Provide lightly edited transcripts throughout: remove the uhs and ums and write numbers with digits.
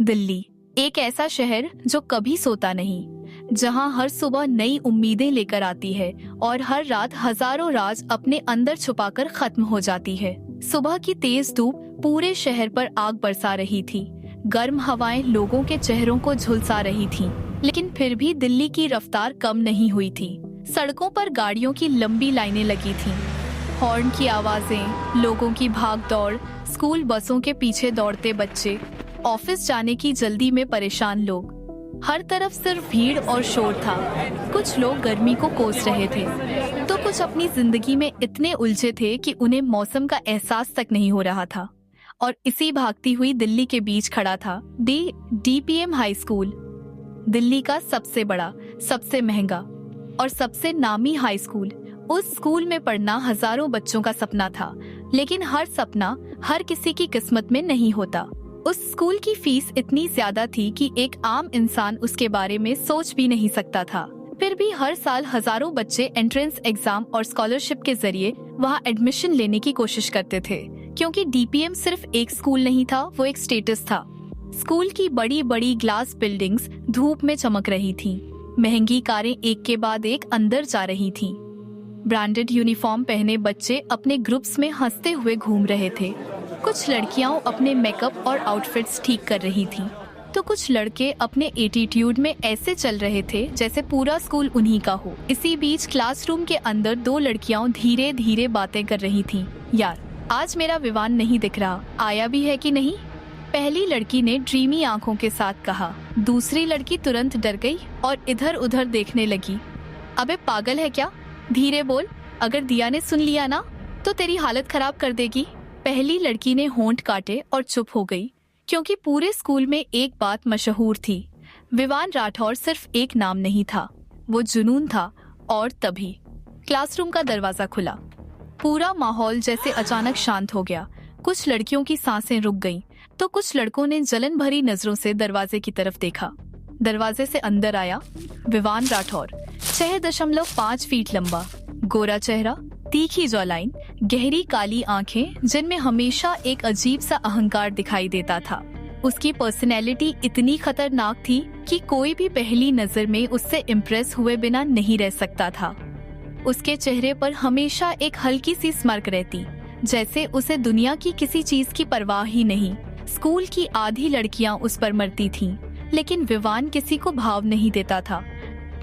दिल्ली एक ऐसा शहर जो कभी सोता नहीं, जहां हर सुबह नई उम्मीदें लेकर आती है और हर रात हजारों राज अपने अंदर छुपाकर खत्म हो जाती है। सुबह की तेज धूप पूरे शहर पर आग बरसा रही थी। गर्म हवाएं लोगों के चेहरों को झुलसा रही थीं, लेकिन फिर भी दिल्ली की रफ्तार कम नहीं हुई थी। सड़कों पर गाड़ियों की लंबी लाइनें लगी थीं। हॉर्न की आवाजें, लोगों की भागदौड़, स्कूल बसों के पीछे दौड़ते बच्चे, ऑफिस जाने की जल्दी में परेशान लोग। हर तरफ सिर्फ भीड़ और शोर था। कुछ लोग गर्मी को कोस रहे थे, तो कुछ अपनी जिंदगी में इतने उलझे थे कि उन्हें मौसम का एहसास तक नहीं हो रहा था। और इसी भागती हुई दिल्ली के बीच खड़ा था डीपीएम हाई स्कूल, दिल्ली का सबसे बड़ा, सबसे महंगा और सबसे नामी हाई स्कूल। उस स्कूल में पढ़ना हजारों बच्चों का सपना था, लेकिन हर सपना हर किसी की किस्मत में नहीं होता। उस स्कूल की फीस इतनी ज्यादा थी कि एक आम इंसान उसके बारे में सोच भी नहीं सकता था। फिर भी हर साल हजारों बच्चे एंट्रेंस एग्जाम और स्कॉलरशिप के जरिए वहां एडमिशन लेने की कोशिश करते थे, क्योंकि डीपीएम सिर्फ एक स्कूल नहीं था, वो एक स्टेटस था। स्कूल की बड़ी बड़ी ग्लास बिल्डिंग्स धूप में चमक रही थीं। महंगी कारें एक के बाद एक अंदर जा रही थीं। ब्रांडेड यूनिफॉर्म पहने बच्चे अपने ग्रुप्स में हंसते हुए घूम रहे थे। कुछ लड़कियां अपने मेकअप और आउटफिट्स ठीक कर रही थीं, तो कुछ लड़के अपने एटीट्यूड में ऐसे चल रहे थे जैसे पूरा स्कूल उन्हीं का हो। इसी बीच क्लासरूम के अंदर दो लड़कियां धीरे धीरे बातें कर रही थीं। यार, आज मेरा विवान नहीं दिख रहा, आया भी है कि नहीं? पहली लड़की ने ड्रीमी आंखों के साथ कहा। दूसरी लड़की तुरंत डर गई और इधर उधर देखने लगी। अबे पागल है क्या? धीरे बोल, अगर दिया ने सुन लिया ना तो तेरी हालत खराब कर देगी। पहली लड़की ने होंठ काटे और चुप हो गई, क्योंकि पूरे स्कूल में एक बात मशहूर थी, विवान राठौर सिर्फ एक नाम नहीं था, वो जुनून था। और तभी क्लासरूम का दरवाजा खुला। पूरा माहौल जैसे अचानक शांत हो गया। कुछ लड़कियों की सांसें रुक गईं, तो कुछ लड़कों ने जलन भरी नजरों से दरवाजे की तरफ देखा। दरवाजे से अंदर आया विवान राठौर, 6.5 फीट लंबा, गोरा चेहरा, तीखी जॉलाइन, गहरी काली आंखें जिनमें हमेशा एक अजीब सा अहंकार दिखाई देता था। उसकी पर्सनैलिटी इतनी खतरनाक थी कि कोई भी पहली नजर में उससे इम्प्रेस हुए बिना नहीं रह सकता था। उसके चेहरे पर हमेशा एक हल्की सी स्मारक रहती, जैसे उसे दुनिया की किसी चीज की परवाह ही नहीं। स्कूल की आधी लड़कियां उस पर मरती थीं, लेकिन विवान किसी को भाव नहीं देता था,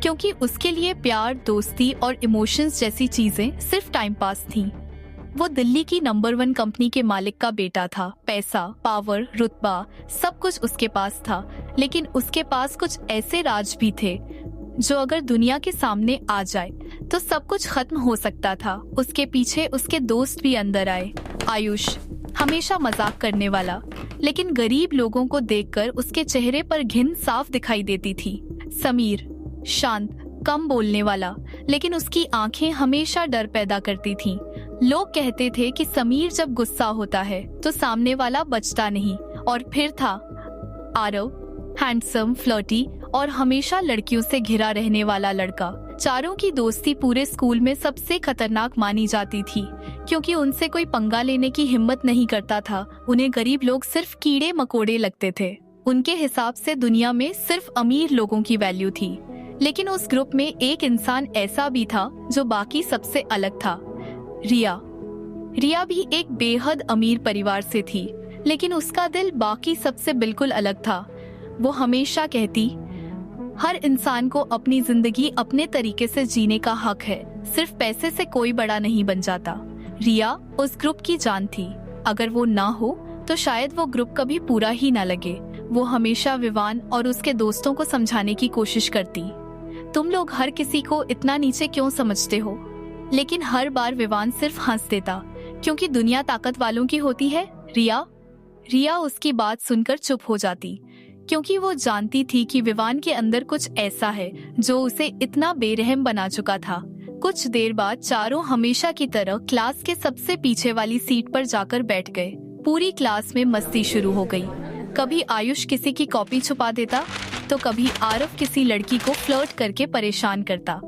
क्योंकि उसके लिए प्यार, दोस्ती और इमोशंस जैसी चीजें सिर्फ टाइम पास थीं। वो दिल्ली की नंबर 1 कंपनी के मालिक का बेटा था। पैसा, पावर, रुतबा, सब कुछ उसके पास था, लेकिन उसके पास कुछ ऐसे राज भी थे जो अगर दुनिया के सामने आ जाए तो सब कुछ खत्म हो सकता था। उसके पीछे उसके दोस्त भी अंदर आए। आयुष, हमेशा मजाक करने वाला, लेकिन गरीब लोगों को देखकर उसके चेहरे पर घिन साफ दिखाई देती थी। समीर, शांत, कम बोलने वाला, लेकिन उसकी आंखें हमेशा डर पैदा करती थीं। लोग कहते थे कि समीर जब गुस्सा होता है तो सामने वाला बचता नहीं। और फिर था आरव, हैंडसम, फ्लर्टी और हमेशा लड़कियों से घिरा रहने वाला लड़का। चारों की दोस्ती पूरे स्कूल में सबसे खतरनाक मानी जाती थी, क्योंकि उनसे कोई पंगा लेने की हिम्मत नहीं करता था। उन्हें गरीब लोग सिर्फ कीड़े मकोड़े लगते थे। उनके हिसाब से दुनिया में सिर्फ अमीर लोगों की वैल्यू थी। लेकिन उस ग्रुप में एक इंसान ऐसा भी था जो बाकी सबसे अलग था, रिया भी एक बेहद अमीर परिवार से थी, लेकिन उसका दिल बाकी सबसे बिल्कुल अलग था। वो हमेशा कहती, हर इंसान को अपनी जिंदगी अपने तरीके से जीने का हक है, सिर्फ पैसे से कोई बड़ा नहीं बन जाता। रिया उस ग्रुप की जान थी। अगर वो ना हो तो शायद वो ग्रुप कभी पूरा ही ना लगे। वो हमेशा विवान और उसके दोस्तों को समझाने की कोशिश करती, तुम लोग हर किसी को इतना नीचे क्यों समझते हो? लेकिन हर बार विवान सिर्फ हंस देता, क्योंकि दुनिया ताकत वालों की होती है। रिया उसकी बात सुनकर चुप हो जाती, क्योंकि वो जानती थी कि विवान के अंदर कुछ ऐसा है जो उसे इतना बेरहम बना चुका था। कुछ देर बाद चारों हमेशा की तरह क्लास के सबसे पीछे वाली सीट पर जाकर बैठ गए। पूरी क्लास में मस्ती शुरू हो गई। कभी आयुष किसी की कॉपी छुपा देता, तो कभी आरव किसी लड़की को फ्लर्ट करके परेशान करता।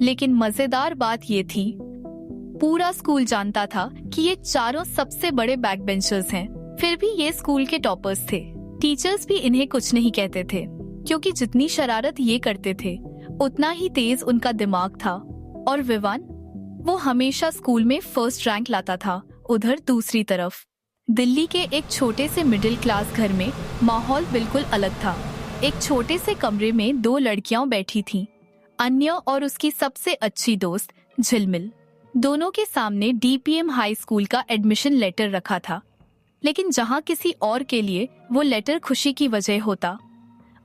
लेकिन मजेदार बात ये थी, पूरा स्कूल जानता था कि ये चारों सबसे बड़े बैक बेंचर्स हैं। फिर भी ये स्कूल के टॉपर्स थे। टीचर्स भी इन्हें कुछ नहीं कहते थे, क्योंकि जितनी शरारत ये करते थे उतना ही तेज उनका दिमाग था। और विवान, वो हमेशा स्कूल में फर्स्ट रैंक लाता था। उधर दूसरी तरफ दिल्ली के एक छोटे से मिडिल क्लास घर में माहौल बिल्कुल अलग था। एक छोटे से कमरे में 2 लड़कियां बैठी थीं, अन्या और उसकी सबसे अच्छी दोस्त झिलमिल। दोनों के सामने डीपीएम हाई स्कूल का एडमिशन लेटर रखा था, लेकिन जहां किसी और के लिए वो लेटर खुशी की वजह होता,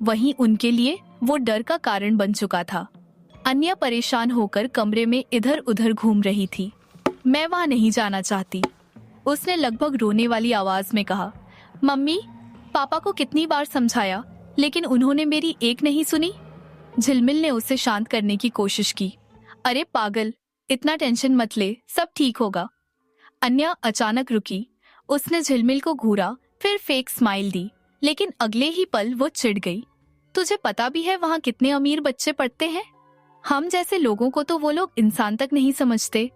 वहीं उनके लिए वो डर का कारण बन चुका था। अन्या परेशान होकर कमरे में इधर उधर घूम रही थी। मैं वहां नहीं जाना चाहती, उसने लगभग रोने वाली आवाज में कहा। मम्मी, पापा को कितनी बार समझाया, लेकिन उन्होंने मेरी एक नहीं सुनी। झिलमिल ने उसे शांत करने की कोशिश की। अरे पागल, इतना टेंशन मत ले, सब ठीक होगा। अन्या अचानक रुकी। उसने झिलमिल को घूरा, फिर फेक स्माइल दी, लेकिन अगले ही पल वो चिढ़ गई। तुझे पता भी है वहाँ कितने अमीर बच्चे पढ़ते हैं? हम जैसे लोगों को तो वो लोग इंसान तक नहीं समझते।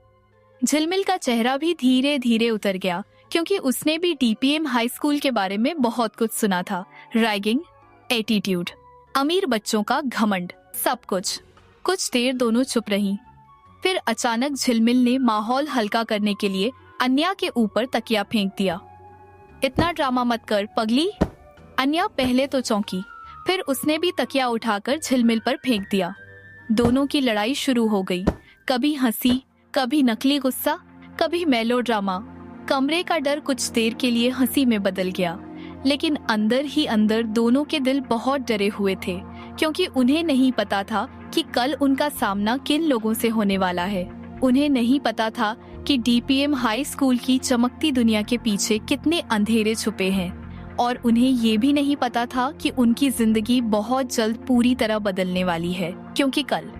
झिलमिल का चेहरा भी धीरे धीरे उतर गया, क्योंकि उसने भी डीपीएम हाई स्कूल के बारे में बहुत कुछ सुना था। रैगिंग, एटीट्यूड, अमीर बच्चों का घमंड, सब कुछ। कुछ देर दोनों चुप रहीं। फिर अचानक झिलमिल ने माहौल हल्का करने के लिए अन्या के ऊपर तकिया फेंक दिया। इतना ड्रामा मत कर पगली। अन्या पहले तो चौंकी, फिर उसने भी तकिया उठाकर झिलमिल पर फेंक दिया। दोनों की लड़ाई शुरू हो गई। कभी हंसी, कभी नकली गुस्सा, कभी मेलोड्रामा। कमरे का डर कुछ देर के लिए हंसी में बदल गया, लेकिन अंदर ही अंदर दोनों के दिल बहुत डरे हुए थे, क्योंकि उन्हें नहीं पता था कि कल उनका सामना किन लोगों से होने वाला है। उन्हें नहीं पता था कि डीपीएम हाई स्कूल की चमकती दुनिया के पीछे कितने अंधेरे छुपे हैं, और उन्हें ये भी नहीं पता था कि उनकी जिंदगी बहुत जल्द पूरी तरह बदलने वाली है, क्योंकि कल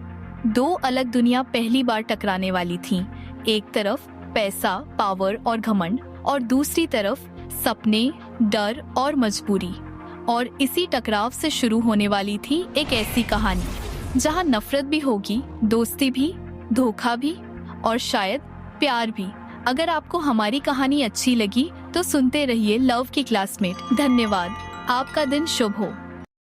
2 अलग दुनिया पहली बार टकराने वाली थीं। एक तरफ पैसा, पावर और घमंड, और दूसरी तरफ सपने, डर और मजबूरी। और इसी टकराव से शुरू होने वाली थी एक ऐसी कहानी जहां नफरत भी होगी, दोस्ती भी, धोखा भी, और शायद प्यार भी। अगर आपको हमारी कहानी अच्छी लगी तो सुनते रहिए लव की क्लासमेट। धन्यवाद। आपका दिन शुभ हो।